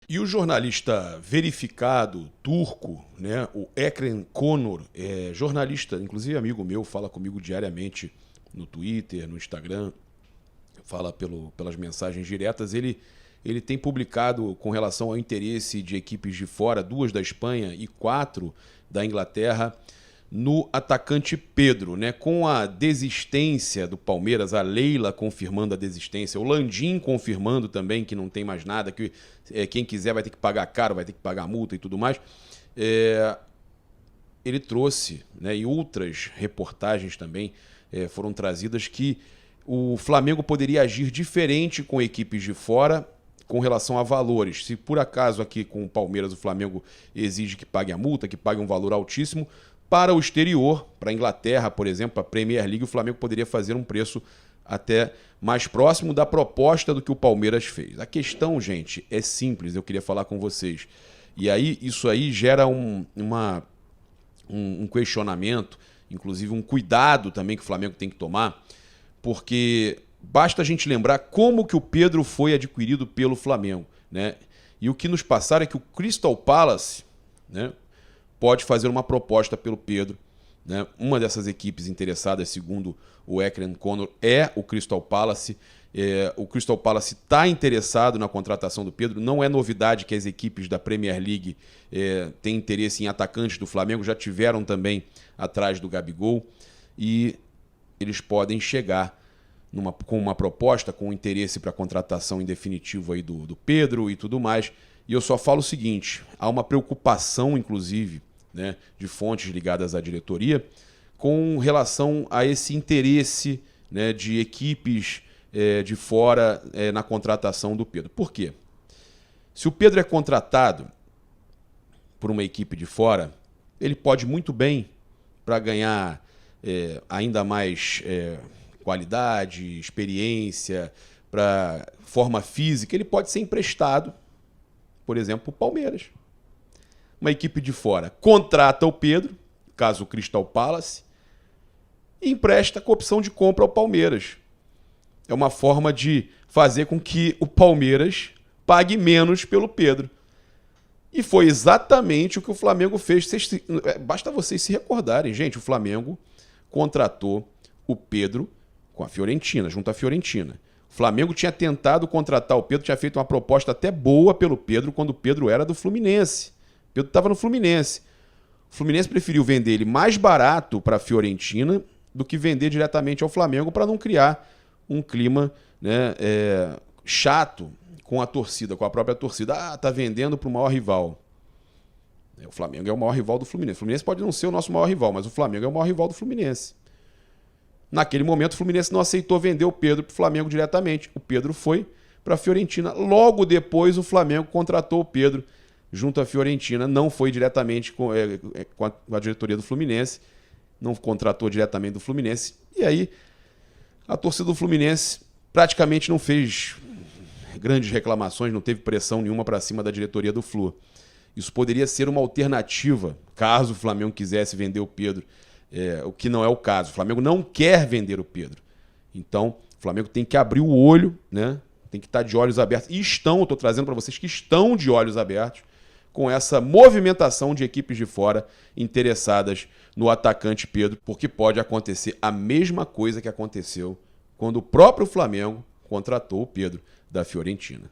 E o jornalista verificado turco, né, o Ekrem Konur, jornalista, inclusive amigo meu, fala comigo diariamente no Twitter, no Instagram, fala pelas mensagens diretas. Ele tem publicado com relação ao interesse de equipes de fora, 2 da Espanha e 4 da Inglaterra, no atacante Pedro, né? Com a desistência do Palmeiras, a Leila confirmando a desistência, o Landim confirmando também que não tem mais nada, que quem quiser vai ter que pagar caro, vai ter que pagar multa e tudo mais. Ele trouxe, né, e outras reportagens também foram trazidas, que o Flamengo poderia agir diferente com equipes de fora com relação a valores. Se por acaso aqui com o Palmeiras o Flamengo exige que pague a multa, que pague um valor altíssimo, para o exterior, para a Inglaterra, por exemplo, para a Premier League, o Flamengo poderia fazer um preço até mais próximo da proposta do que o Palmeiras fez. A questão, gente, é simples, eu queria falar com vocês. E aí isso aí gera um questionamento, inclusive um cuidado também que o Flamengo tem que tomar, porque basta a gente lembrar como que o Pedro foi adquirido pelo Flamengo, né? E o que nos passaram é que o Crystal Palace, né, pode fazer uma proposta pelo Pedro, né? Uma dessas equipes interessadas, segundo o Ekrem Konur, é o Crystal Palace. O Crystal Palace está interessado na contratação do Pedro. Não é novidade que as equipes da Premier League têm interesse em atacantes do Flamengo, já tiveram também atrás do Gabigol, e eles podem chegar com uma proposta, com interesse para a contratação em definitivo aí do Pedro e tudo mais. E eu só falo o seguinte: há uma preocupação, inclusive, né, de fontes ligadas à diretoria, com relação a esse interesse, né, de equipes de fora na contratação do Pedro. Por quê? Se o Pedro é contratado por uma equipe de fora, ele pode muito bem, para ganhar ainda mais qualidade, experiência, para forma física, ele pode ser emprestado, por exemplo, para o Palmeiras. Uma equipe de fora contrata o Pedro, caso o Crystal Palace, e empresta com opção de compra ao Palmeiras. É uma forma de fazer com que o Palmeiras pague menos pelo Pedro. E foi exatamente o que o Flamengo fez. Basta vocês se recordarem, gente. O Flamengo contratou o Pedro com a Fiorentina, junto à Fiorentina. O Flamengo tinha tentado contratar o Pedro, tinha feito uma proposta até boa pelo Pedro quando o Pedro era do Fluminense. O Pedro estava no Fluminense. O Fluminense preferiu vender ele mais barato para a Fiorentina do que vender diretamente ao Flamengo, para não criar um clima, né, chato com a torcida, com a própria torcida. Tá vendendo para o maior rival. O Flamengo é o maior rival do Fluminense. O Fluminense pode não ser o nosso maior rival, mas o Flamengo é o maior rival do Fluminense. Naquele momento, o Fluminense não aceitou vender o Pedro para o Flamengo diretamente. O Pedro foi para a Fiorentina. Logo depois, o Flamengo contratou o Pedro junto à Fiorentina. Não foi diretamente com a diretoria do Fluminense. Não contratou diretamente do Fluminense. E aí, a torcida do Fluminense praticamente não fez grandes reclamações, não teve pressão nenhuma para cima da diretoria do Flu. Isso poderia ser uma alternativa, caso o Flamengo quisesse vender o Pedro. O que não é o caso. O Flamengo não quer vender o Pedro. Então, o Flamengo tem que abrir o olho, né? Tem que estar de olhos abertos. E eu estou trazendo para vocês que estão de olhos abertos com essa movimentação de equipes de fora interessadas no atacante Pedro, porque pode acontecer a mesma coisa que aconteceu quando o próprio Flamengo contratou o Pedro da Fiorentina.